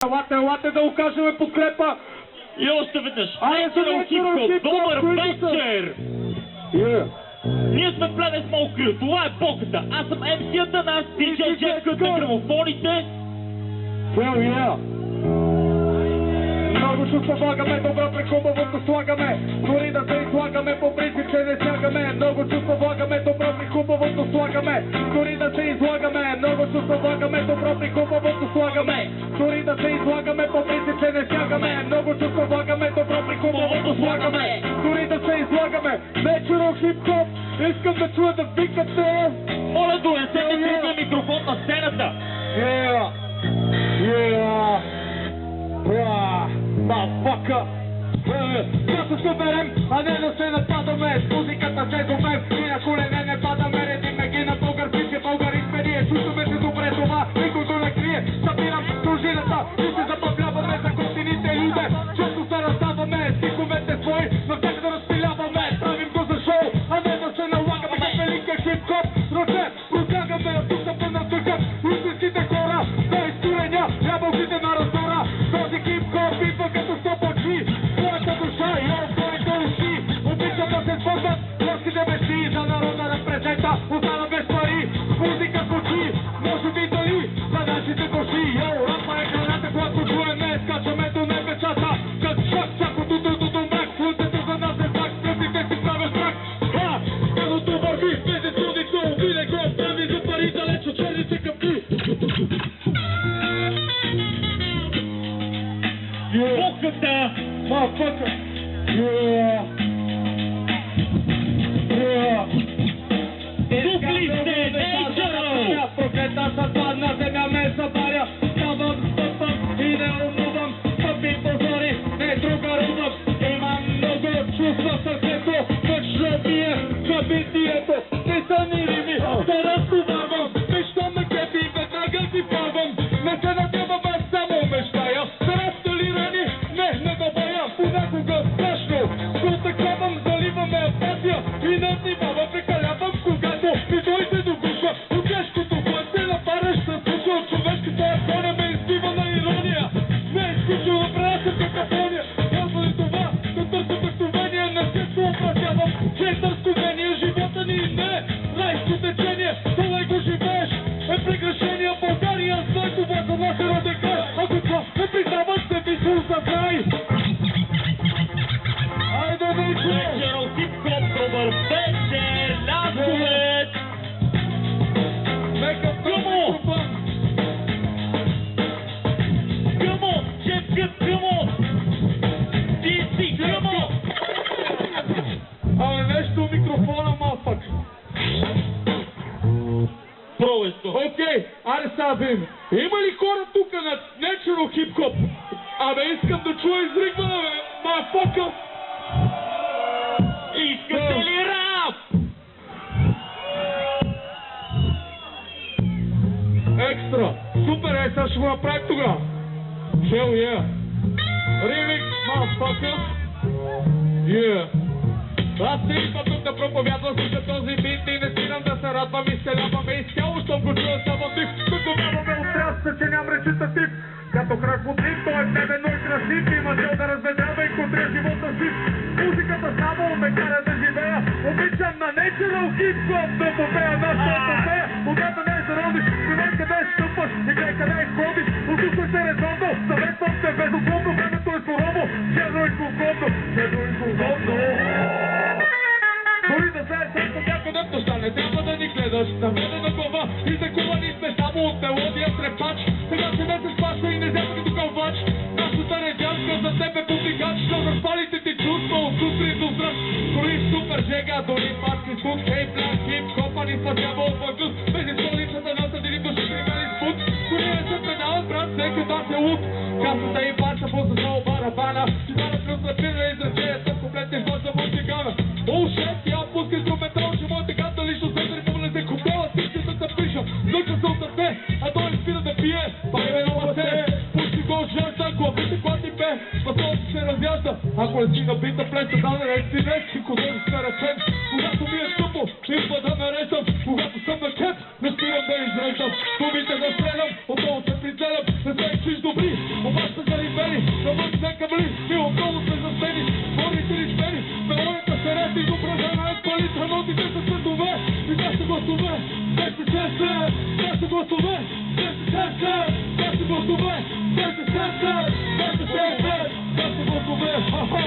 Елате да окажем подкрепа. И още веднъж. Natural Hip-Hop, добър вечер! Ние сме племе с Малкрил, това е боката. Аз съм MC-ата на DJ Джекът на грамофоните. Много чувства влагаме, добро при хубавото слагаме. Дори да се излагаме, по принцип че не сягаме. Много чувства влагаме, добро при хубавото слагаме. Дори да се излагаме, много чувства влагаме, добро при хубавото слагаме. Дори да се излагаме, по принцип че не сягаме. Много чувства влагаме, добро при хубавото слагаме. Дори да се излагаме, Natural Hip-Hop. Искам да чуя да викате. Моля, донесете другия микрофон на сцената. Мафака! Да се съберем, а не да се нападаме. С музиката се добем и на колене не падаме. Редиме ги на български, българи сме ние. Чувстваме се добре това, никой го не крие. Събирам дружината и се забавляваме за гостините люде. Често се раздаваме, стиховете свои, но как да разпиляваме. Правим го за шоу, а не да се налагаме. Как велика хип-хоп, ръце, протягаме от тук да натъкат. Истинските хора, да изкуреня, ябълките на раздора. Този хип-хоп идва като стопачи. Своята душа и своите уши. Обичам да се свързват плоските мечти. За народа репрезента остана без пари. Музика звучи, може би дали за нашите души. Рапа е храната, когато чуеме. Скачаме до небесата. Като шак, всякото до мрак. Слънцето за нас е факт, скъпите си правят страх. Дълото върви, влезе трудито. Виде го, прави за пари, далеч от черните капки. Боката! Motherfucker! Дуплите, Natural! Проклета съдба на земя ме забаря. Ставам, стъпам и не умувам. Стъпи позори, не друга рубам. Имам много чувства в сърцето. Мъчно бие събитието. Не са ни рими, да разговарвам. Защо ме кепи, веднага ти павам. Не се надявам, аз само мечтая. Не го боям, понякога страшно. Протекавам, заливаме апатия и наднивава, прекалявам, когато ми дойде до гуша. От тежкото глас се напараш с душа. От човешката агония ме избива на ирония. Не е изключено да пренасям какафония. Казва ли това, да търся вдъхновение. Не се съобразявам, че е търсковение. Живота ни не е райско течение. Това го живееш е прегрешение. България, знай това за наша родека. Ако това не признаваш, се висел за край. Natural Hip-Hop, добър вечер! Ласовет! Come on, Jeff, come on! DC, come on! Абе, нещо микрофона, мафак. Провесто! Окей, аре сега видим. Има ли хора тук на Natural Hip-Hop? Абе, искам да чуя изригване, бе, мафака. Искате ли рап? Екстра! Супер, сега ще го направим тогава. Hell yeah! Remix, motherfucker! Yeah! Аз не идвам тук да проповядвам за този бит и не спирам да се радвам и се ляваме изцяло, щом го чуя само дих. Тук нямаме отрясъче, че ням речитатив. Като кръг от лик, той е вдебено и красив. Има цел да разведрява и контря живота си. Музиката само ме кара да живея. Обичам на Natural Hip-Hop да попея нашата епопея. Когато не е зароди, живей къде стъпваш и гледай къде изходиш. Послушай се резонно, съветвам те безуглобно. Времето е сурово, черно и свободно. Черно и свободно. Дори да знаеш само някъде неща, не трябва да ни гледаш наведена глава и закувани сме само от мелодия трепач. Сега се не се спасва и не взема като кълвач. Нашата редянка за тебе повдигач. Но разпалите ти чувства от сутрин до зръст. Дори супер жега, дори паски скут. Хей, бляк, хип-хопа ни спасява от въгъс. Без изходичната насъдили души кривели спут. Дори не се педалът, брат, всеки вас е лук. Касата и парча по съзнал барабана. Ти да разкръсна пира и изречение с комплетни хвърт за музикана. Оу, шеф, я пуска инструментал, че моята гата лично се припомня се купела, всичката се пиша. Лъка се от те, а той спира да пие. Пайме на масе, пусти го жърта, главите, когато ти бе, пътното се развяза. Ако е си набита плеса, да не си нечи, кога да се речем. Когато ми е тъпо, идва да ме реждам. Когато съм на кеп, не спирам да изреждам. Думите да стрелям, отново се прицелям. Не се чуш добри, обаче зарибели. Навън се кабли, и отново се застени. Борите ли спели, мелодията се рети. Дображена е палитра, нотите са цветове. И те са гласове, те са сърце, те са гласове. Те са сърце, те са гласове. Те са сърце, те са сърце, те са гласове. Ха-ха,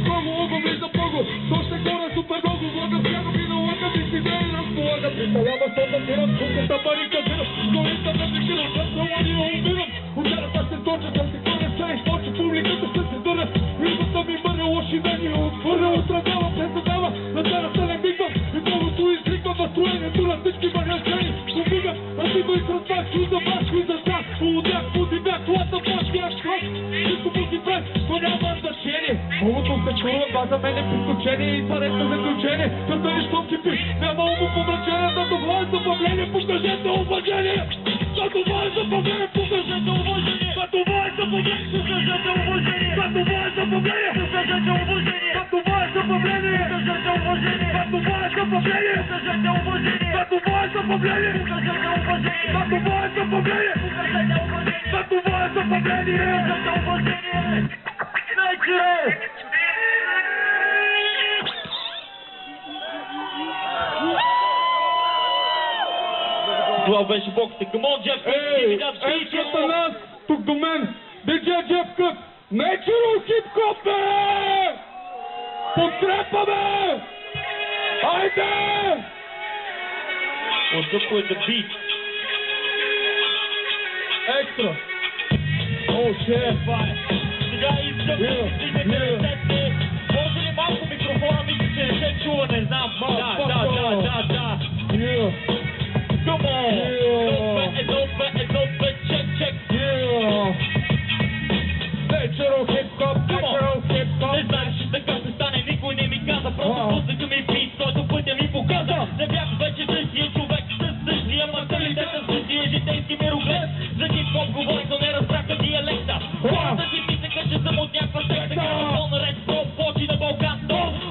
много лъгом и за много. То ще горе супер много. Влага всяка ми налага, ми си дей разполага. Представлява съм да тирам, куката барикадирам. Столица да ми кирам, да се лади умирам. Ударата се точа, да се коня, се източа. Публиката ще се дъря. Виждата ми бъде лоши дени. Отвърля, отразява, се задава. На терата не мигва. И многото изриква настроението на всички варианти. Помига, а ти го изразбах, чуй за бас, чуй за тях. Полудях, подибях, тлата бащия кръв. Всичко си пред, но няма значение. Многото се чува, това за мен е приключение. И парето заключение. Да се нищо кипи, няма умо помрачение. Да това е забавление, покажете уважение. Да това е забавление, покажете уважение. Да това е забавление, покажете уважение. Да това е забавление, покажете уважение. Да това е забавление, покажете уважение. Да това е забавление, покажете уважение. Да това е забавление, покажете уважение. Да това е забавление, покажете уважение. Да това е забавление, покажете уважение. Найче! Това беше боксите. Come on, Jeff Cook! Ей, Сатанас, тук до мен! Диджей Jeff Cook! Natural Hip Hop, бе! Подкрепа, бе! Айде! What's up with the beat? Екстра! О, шеф! Сега искам да стигнете на сетне. Може ли малко микрофона, мисля, че не се чува, не знам. Да. Come on! Едно, check. Natural Hip Hop, Natural Hip Hop! Не знаеш, че така се стане, никой не ми каза. Просто пуснах ми бит, който пътя ми показа. Не бях вече същия човек с същия менталитет, с същия житейски мироглед. За хип-хоп говорих, но не разбраха диалекта. Хората си мислеха, че съм от някаква секта. Грамофон, ред, почи на Балкан,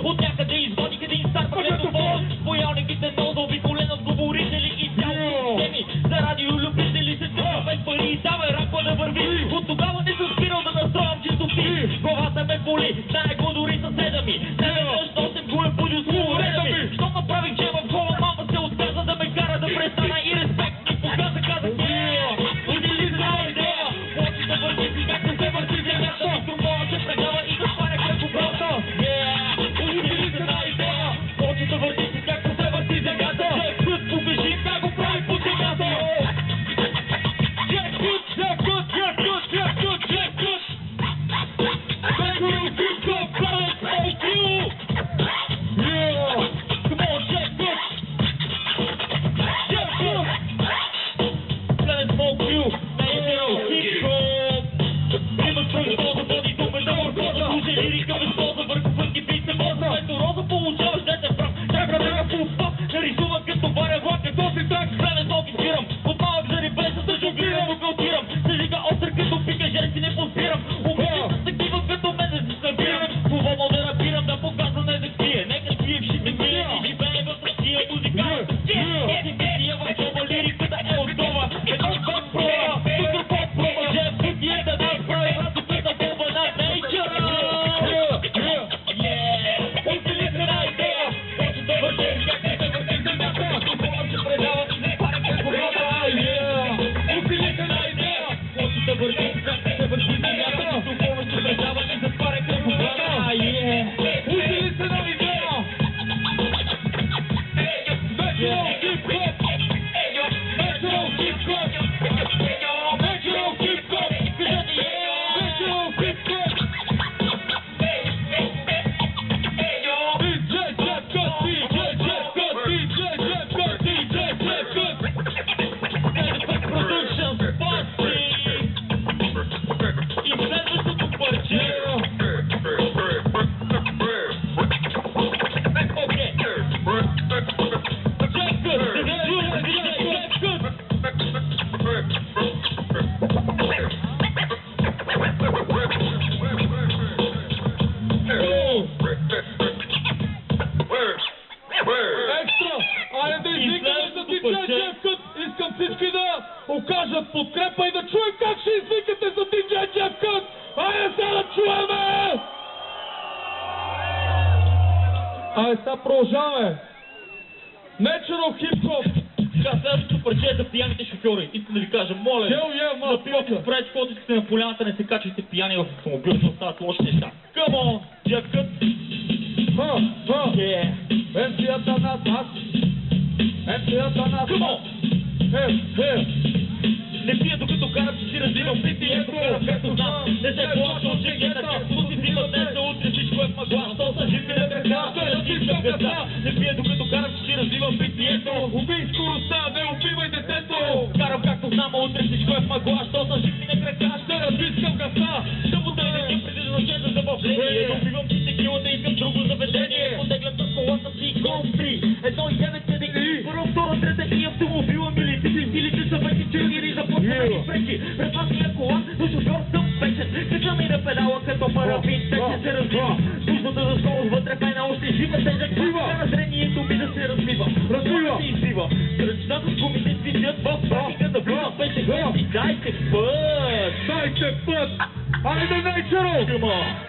от някъде изводих един стар пакетофон. Боялниките нода, обиколен от говорители и цяло системи. За радиолюбители се тъпа без пари и давай рапа да върви. От тогава не съм спирал да настроям чистоти. Главата ме боли, знае го дори съседа ми. Не ме защо съм го е будил с уреда ми. Що направих, че в хола мама се отказа да ме кара да престана и респект ми показа, казах удили за идея. Почи да върви си както се върти земята. Микрофона се предава и да сваня кръг обратно. Удили за идея. Почи да върви си както се върти земята. Кът побежи, как го прави по земята. Абе, сега продължаваме. Natural хип-хоп. Сега следващото парче е за пияните шофьори. Искам да ви кажа, моля, напивайте, спрете, каквото искате на поляната, не се качвайте пияни в автомобил, защото стават лоши неща. Come on, джакът! MC-ата на нас. MC-ата на нас. Come on! Не пия докато карам, че си развивам питието, карам както знам. Не се плача от жегета, както си взимат днес, а утре всичко е в мъгла. Що са живи на крака, той да чистам гъста. Не пия докато карам, че си развивам питието. Убий скоростта, не убивай детето. Карам както знам, а утре всичко е в мъгла. Що са живи на крака, Ще разискам гъста. събота и деня преди да наче за забавление. Допивам си текилата и към друго заведение. Потеглям с колата си гости. 1,9 седи, първо, второ, трета и автомобила мили. Стилите са вече чилири за подпадани пречи. Пред вас ми е кола, но шофьор съм вечен. Качам и на педала като паравин, тече се развива. Нуждата за скорост вътре в мен още жива. Тежък на зрението ми да се развива. Развива се извива. Кръчна, гумите свисят в пратика да влиза вече гости. Дайте път! Дайте път! Айде, Natural!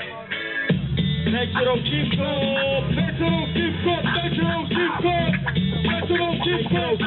Natural hip-hop! Natural hip-hop! Natural hip-hop! Natural hip-hop!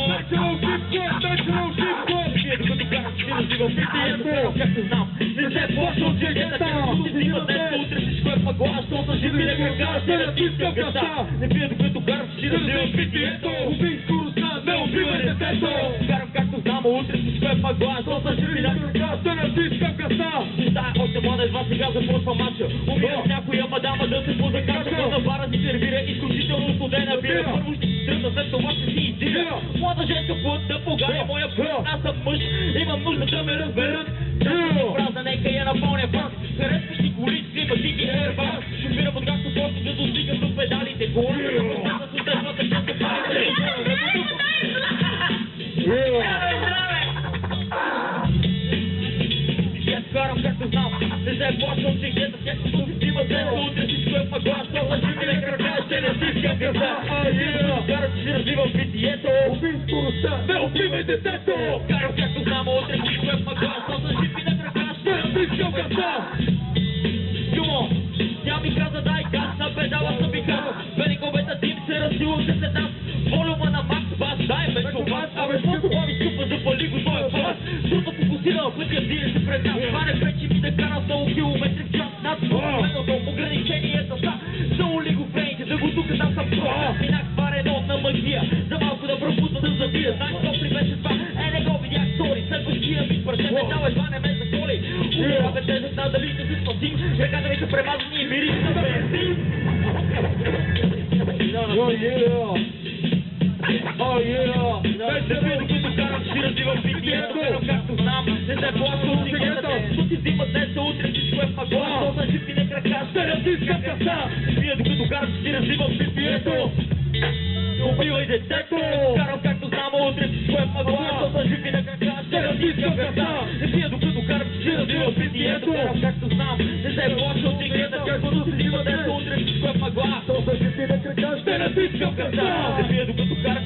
Natural hip-hop! Natural hip-hop! Вие докато карам си развивам питието, както знам. Не се плача от жегета, както си взима днес, утре всичко е в мъгла. Що са живи на крака, ще натискам гъста. Не пия докато карам си развивам питието. Убий скоростта, не убивай детето. Карам както знам, а утре всичко е в мъгла. Що са живи на крака, Ще натискам гъста. Тая още млада, едва сега започва мача. Умирам с някоя мадама да се позакача. На бара си сервира изключително студена бира. Първо ще си тръгна, след това ще си издира. Млада женска път да поганя моя път. Аз съм мъж, имам нужда да ме разберат. Празна, нека я напълня пак. Харесваш си коли, климатики, ербак. Шофирам от както просто да достигам до педалите. Горе, да се отдъхват, така се парите. Карам както знам, не се плача от жегета, както си взима днес, утре всичко е в мъгла. Що са живи на крака, ще не стискам гъста. Карам, че си развивам питието. Убий скоростта, не убивай детето. Карам както знам, утре всичко е в мъгла. Що са живи на крака, ще не стискам гъста. Come тя ми каза дай газ, на педала съм ми казал. Великовета дим се разсилва се след нас. Волюма на макс бас, дай ме шоваз. Абе, смото баби чупа, запали го той бас. Защото фокусирала пътя дире се пред нас. Това не пречи ми да кара 100 км в час над своето ограничение са. За олигофрените, да го тука там съм права. Минах варено на магия, за малко да пропусна да забия. Знаеш какво при беше това? Не го видях, сори. Следващия ми парче метал едва не ме заколи. Умира бе тежък на дали ще се спасим. Ръката ми са премазани и мириш на бензин. Докато карам си развивам питието, карам както знам, не се плача от жегета. Що си взима днес, а утре всичко е в мъгла. Що са живи на крака, ще натискам гъста. Вие докато карам си развивам питието. Не убивай детето. Карам както знам, а утре всичко е в мъгла. Що са живи на крака, ще натискам гъста. Вие докато карам си развивам питието. Карам както знам, не се плача от жегета. Каквото си взима днес, а утре всичко е в мъгла. Що са живи на крака, Ще натискам гъста. Вие докато карам